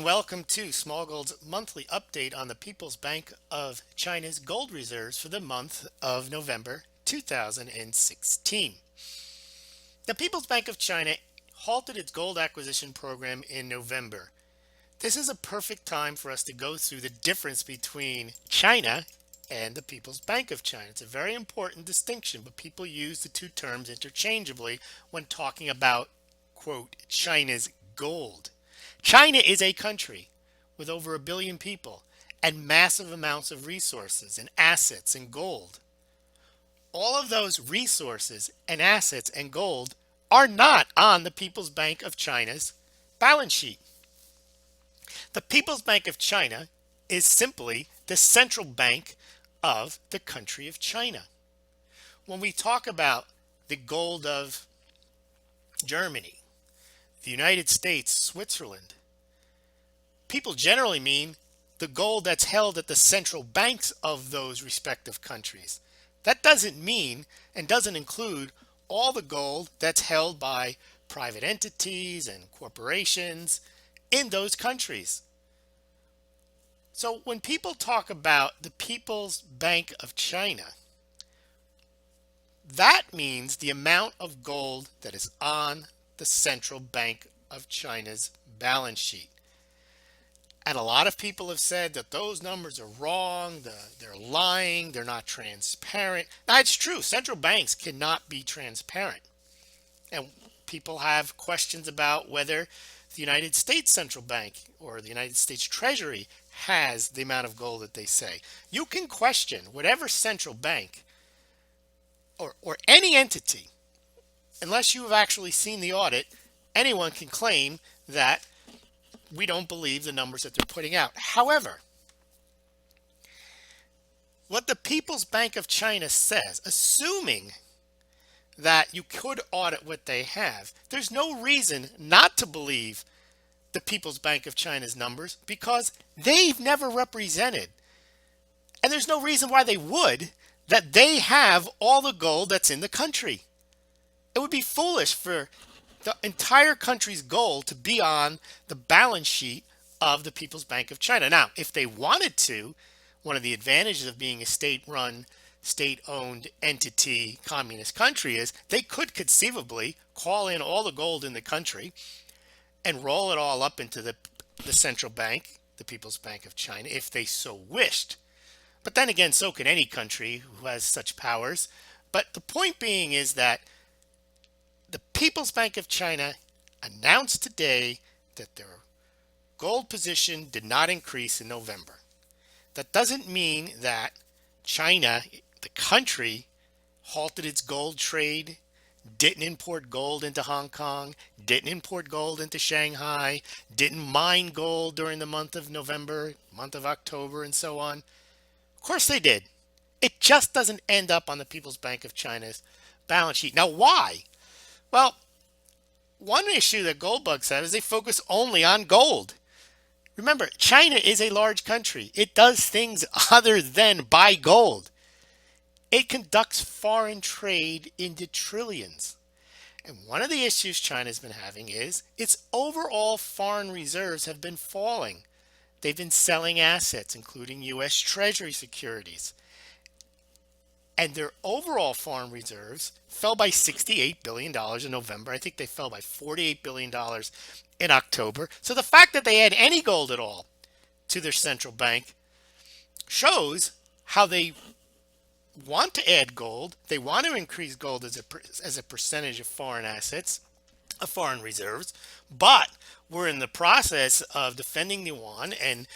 welcome to Smaulgld's monthly update on the People's Bank of China's gold reserves for the month of November 2016. The People's Bank of China halted its gold acquisition program in November. This is a perfect time for us to go through the difference between China and the People's Bank of China. It's a very important distinction, but people use the two terms interchangeably when talking about, quote, China's gold. China is a country with over 1 billion people and massive amounts of resources and assets and gold. All of those resources and assets and gold are not on the People's Bank of China's balance sheet. The People's Bank of China is simply the central bank of the country of China. When we talk about the gold of Germany, the United States, Switzerland, people generally mean the gold that's held at the central banks of those respective countries. That doesn't mean and doesn't include all the gold that's held by private entities and corporations in those countries. So when people talk about the People's Bank of China, that means the amount of gold that is on the central bank of China's balance sheet. And a lot of people have said that those numbers are wrong, they're lying, they're not transparent. Now, it's true, central banks cannot be transparent. And people have questions about whether the United States Central Bank or the United States Treasury has the amount of gold that they say. You can question whatever central bank or any entity, unless you have actually seen the audit. Anyone can claim that we don't believe the numbers that they're putting out. However, what the People's Bank of China says, assuming that you could audit what they have, there's no reason not to believe the People's Bank of China's numbers because they've never represented, and there's no reason why they would, that they have all the gold that's in the country. It would be foolish for the entire country's gold to be on the balance sheet of the People's Bank of China. Now, if they wanted to, one of the advantages of being a state-run, state-owned entity, communist country is they could conceivably call in all the gold in the country and roll it all up into the central bank, the People's Bank of China, if they so wished. But then again, so can any country who has such powers. But the point being is that the People's Bank of China announced today that their gold position did not increase in November. That doesn't mean that China, the country, halted its gold trade, didn't import gold into Hong Kong, didn't import gold into Shanghai, didn't mine gold during the month of November, month of October, and so on. Of course they did. It just doesn't end up on the People's Bank of China's balance sheet. Now, why? Well, one issue that Goldbugs have is they focus only on gold. Remember, China is a large country. It does things other than buy gold. It conducts foreign trade into trillions. And one of the issues China's been having is its overall foreign reserves have been falling. They've been selling assets, including U.S. Treasury securities. And their overall foreign reserves fell by $68 billion in November. I think they fell by $48 billion in October. So the fact that they had any gold at all to their central bank shows how they want to add gold. They want to increase gold as a percentage of foreign assets, of foreign reserves. But we're in the process of defending the yuan and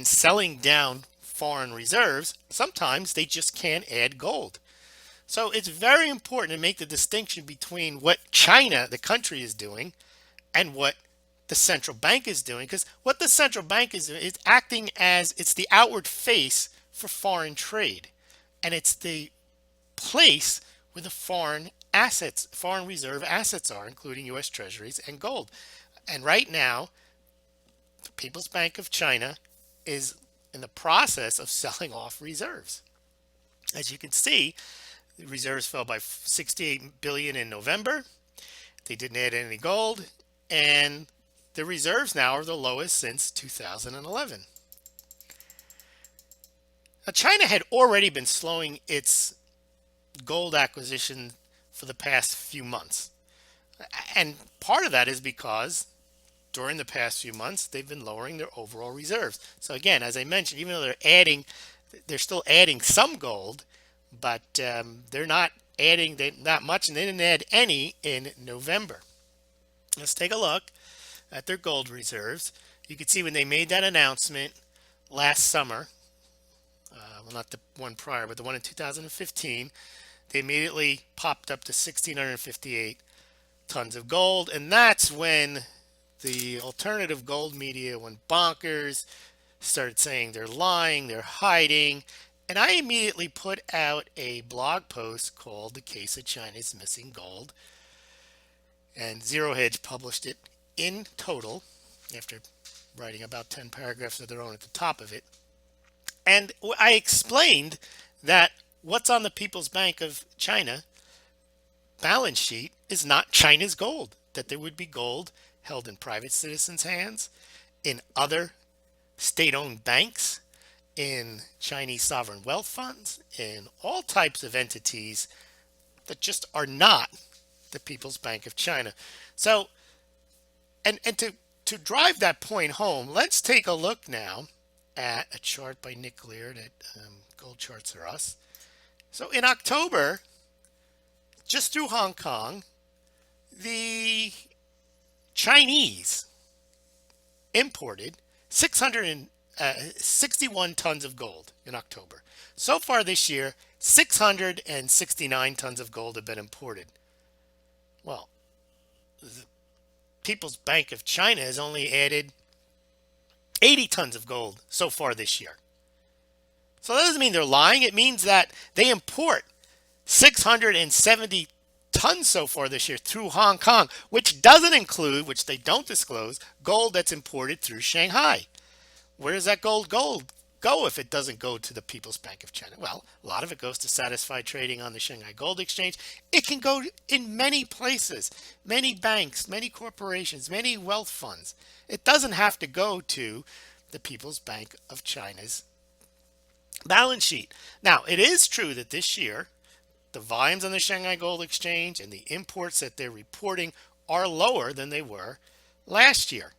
selling down foreign reserves. Sometimes they just can't add gold. So it's very important to make the distinction between what China, the country, is doing and what the central bank is doing, because what the central bank is doing is acting as it's the outward face for foreign trade, and it's the place where the foreign assets, foreign reserve assets are, including U.S. Treasuries and gold. And right now, the People's Bank of China is in the process of selling off reserves. As you can see, the reserves fell by 68 billion in November. They didn't add any gold, and the reserves now are the lowest since 2011. Now, China had already been slowing its gold acquisition for the past few months. And part of that is because during the past few months, they've been lowering their overall reserves. So again, as I mentioned, even though they're still adding some gold, but they're not adding that much, and they didn't add any in November. Let's take a look at their gold reserves. You can see when they made that announcement last summer, well, not the one prior, but the one in 2015, they immediately popped up to 1,658 tons of gold, and that's when the alternative gold media went bonkers, started saying they're lying, they're hiding, and I immediately put out a blog post called "The Case of China's Missing Gold," and Zero Hedge published it in total after writing about 10 paragraphs of their own at the top of it. And I explained that what's on the People's Bank of China balance sheet is not China's gold, that there would be gold held in private citizens' hands, in other state-owned banks, in Chinese sovereign wealth funds, in all types of entities that just are not the People's Bank of China. So, and to drive that point home, let's take a look now at a chart by Nick Lear at Gold Charts Are Us. So in October, just through Hong Kong, the Chinese imported 661 tons of gold in October. So far this year, 669 tons of gold have been imported. Well, the People's Bank of China has only added 80 tons of gold so far this year. So that doesn't mean they're lying. It means that they import 670 tons so far this year through Hong Kong, which doesn't include, which they don't disclose, gold that's imported through Shanghai. Where does that gold go if it doesn't go to the People's Bank of China? Well, a lot of it goes to satisfy trading on the Shanghai Gold Exchange. It can go in many places, many banks, many corporations, many wealth funds. It doesn't have to go to the People's Bank of China's balance sheet. Now, it is true that this year, the volumes on the Shanghai Gold Exchange and the imports that they're reporting are lower than they were last year.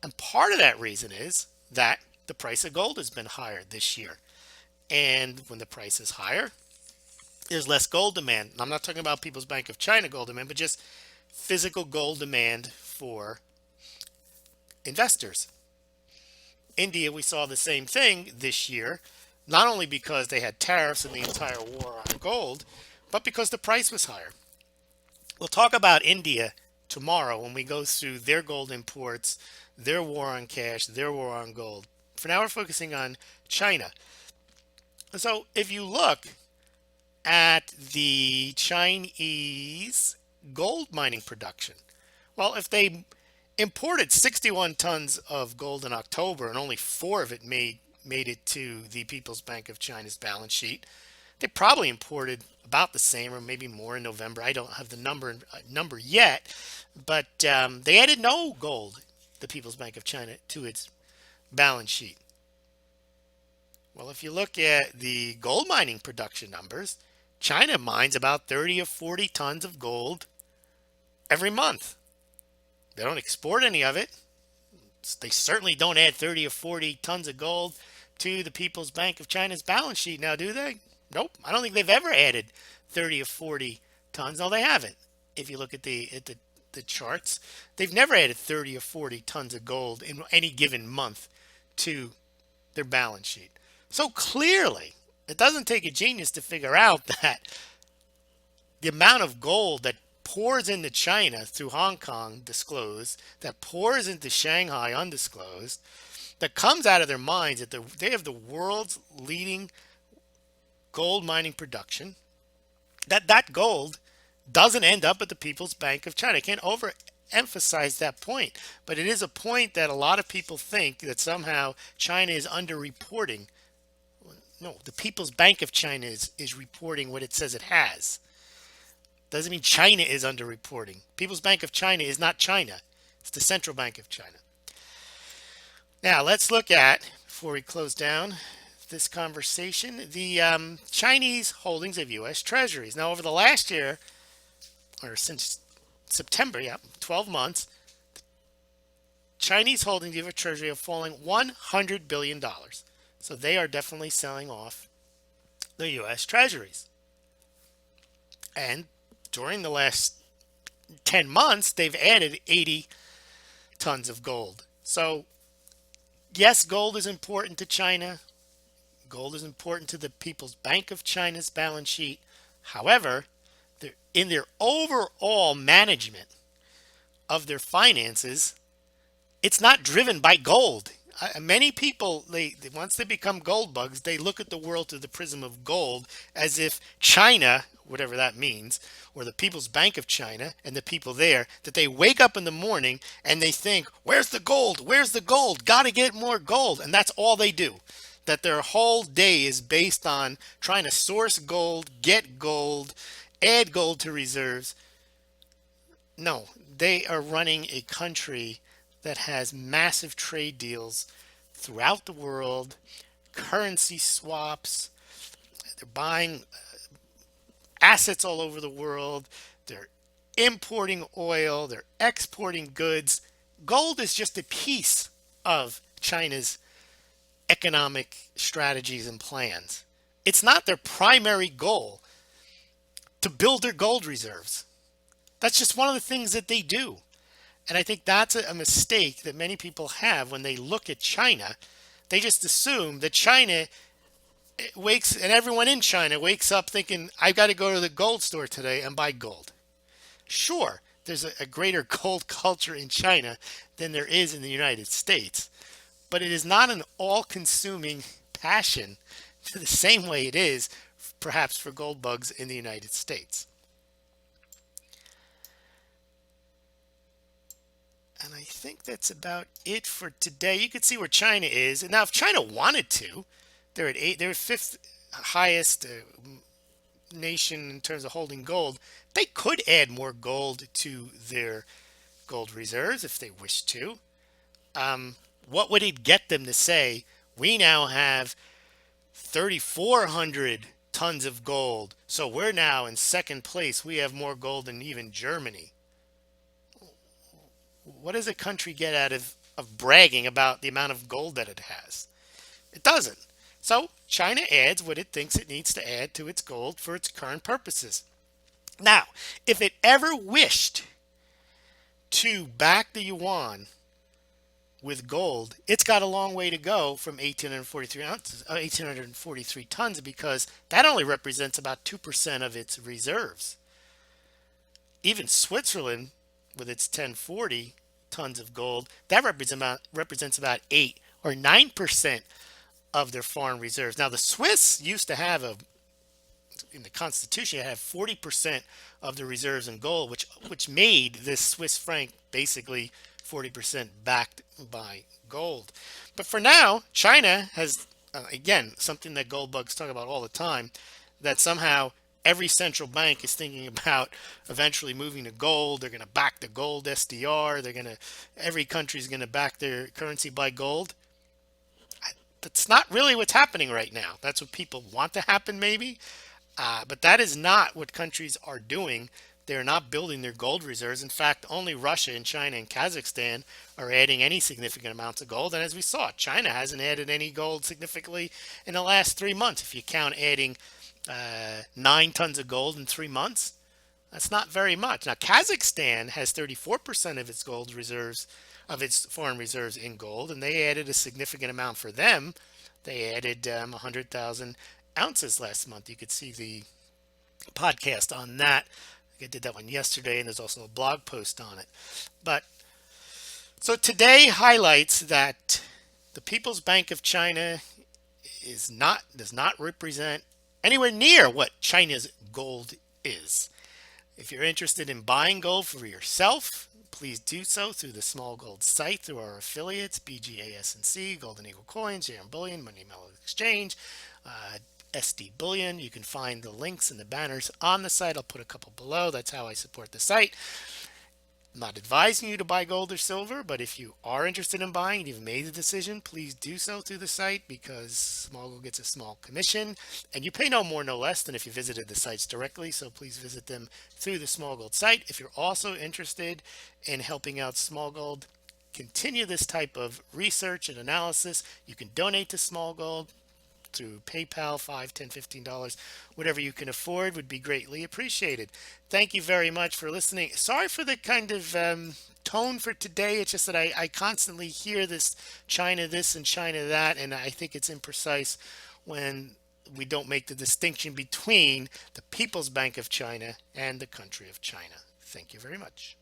And part of that reason is that the price of gold has been higher this year. And when the price is higher, there's less gold demand. And I'm not talking about People's Bank of China gold demand, but just physical gold demand for investors. India, we saw the same thing this year, not only because they had tariffs and the entire war on gold, but because the price was higher. We'll talk about India tomorrow when we go through their gold imports, their war on cash, their war on gold. For now, we're focusing on China. So if you look at the Chinese gold mining production, well, if they imported 61 tons of gold in October and only 4 of it made it to the People's Bank of China's balance sheet, they probably imported about the same or maybe more in November. I don't have the number yet, but they added no gold, the People's Bank of China, to its balance sheet. Well, if you look at the gold mining production numbers, China mines about 30 or 40 tons of gold every month. They don't export any of it. They certainly don't add 30 or 40 tons of gold to the People's Bank of China's balance sheet now, do they? Nope. I don't think they've ever added 30 or 40 tons. No, they haven't. If you look at the charts, they've never added 30 or 40 tons of gold in any given month to their balance sheet. So clearly, it doesn't take a genius to figure out that the amount of gold that pours into China through Hong Kong disclosed, that pours into Shanghai undisclosed, that comes out of their mines that they have the world's leading gold mining production, that gold doesn't end up at the People's Bank of China. I can't overemphasize that point, but it is a point that a lot of people think that somehow China is underreporting. No, the People's Bank of China is reporting what it says it has. Doesn't mean China is underreporting. People's Bank of China is not China. It's the Central Bank of China. Now let's look at, before we close down this conversation, the Chinese holdings of U.S. Treasuries. Now over the last year, or since September, 12 months, Chinese holdings of U.S. Treasury are falling $100 billion. So they are definitely selling off the U.S. Treasuries. And during the last 10 months, they've added 80 tons of gold. So yes, gold is important to China. Gold is important to the People's Bank of China's balance sheet. However, in their overall management of their finances, it's not driven by gold. Many people, once they become gold bugs, they look at the world through the prism of gold, as if China, whatever that means, or the People's Bank of China and the people there, that they wake up in the morning and they think, where's the gold? Where's the gold? Got to get more gold. And that's all they do. That their whole day is based on trying to source gold, get gold, add gold to reserves. No, they are running a country that has massive trade deals throughout the world, currency swaps. They're buying assets all over the world. They're importing oil. They're exporting goods. Gold is just a piece of China's economic strategies and plans. It's not their primary goal to build their gold reserves. That's just one of the things that they do. And I think that's a mistake that many people have when they look at China. They just assume that China wakes, and everyone in China wakes up thinking, I've got to go to the gold store today and buy gold. Sure, there's a greater gold culture in China than there is in the United States, but it is not an all-consuming passion the same way it is perhaps for gold bugs in the United States. And I think that's about it for today. You can see where China is. And now if China wanted to, they're fifth highest nation in terms of holding gold. They could add more gold to their gold reserves if they wish to. What would it get them to say, we now have 3,400 tons of gold, so we're now in second place. We have more gold than even Germany. What does a country get out of bragging about the amount of gold that it has? It doesn't. So China adds what it thinks it needs to add to its gold for its current purposes. Now, if it ever wished to back the yuan with gold, it's got a long way to go from 1,843 tons, because that only represents about 2% of its reserves. Even Switzerland, with its 1040 tons of gold, that represents about 8 or 9% of their foreign reserves. Now the Swiss used to have in the constitution, you have 40% of the reserves in gold, which made this Swiss franc basically 40% backed by gold. But for now, China has, again, something that gold bugs talk about all the time, that somehow every central bank is thinking about eventually moving to gold. They're going to back the gold SDR. Every country is going to back their currency by gold. That's not really what's happening right now. That's what people want to happen, maybe. But that is not what countries are doing. They're not building their gold reserves. In fact, only Russia and China and Kazakhstan are adding any significant amounts of gold. And as we saw, China hasn't added any gold significantly in the last 3 months. If you count adding 9 tons of gold in 3 months, that's not very much. Now, Kazakhstan has 34% of its gold reserves, of its foreign reserves in gold, and they added a significant amount for them. They added 100,000 ounces last month. You could see the podcast on that. I did that one yesterday, and there's also a blog post on it. But so today highlights that the People's Bank of China does not represent anywhere near what China's gold is. If you're interested in buying gold for yourself, please do so through the Smaulgld site, through our affiliates, BGAS&C, Golden Eagle Coins, herein Bullion, Money Mellow Exchange, SD Bullion. You can find the links and the banners on the site. I'll put a couple below. That's how I support the site. I'm not advising you to buy gold or silver, but if you are interested in buying and you've made the decision, please do so through the site, because Smaulgld gets a small commission and you pay no more, no less than if you visited the sites directly. So please visit them through the Smaulgld site. If you're also interested in helping out Smaulgld continue this type of research and analysis, you can donate to Smaulgld through PayPal. 5, 10, $15, whatever you can afford would be greatly appreciated. Thank you very much for listening. Sorry for the kind of tone for today. It's just that I constantly hear China this and China that, and I think it's imprecise when we don't make the distinction between the People's Bank of China and the country of China. Thank you very much.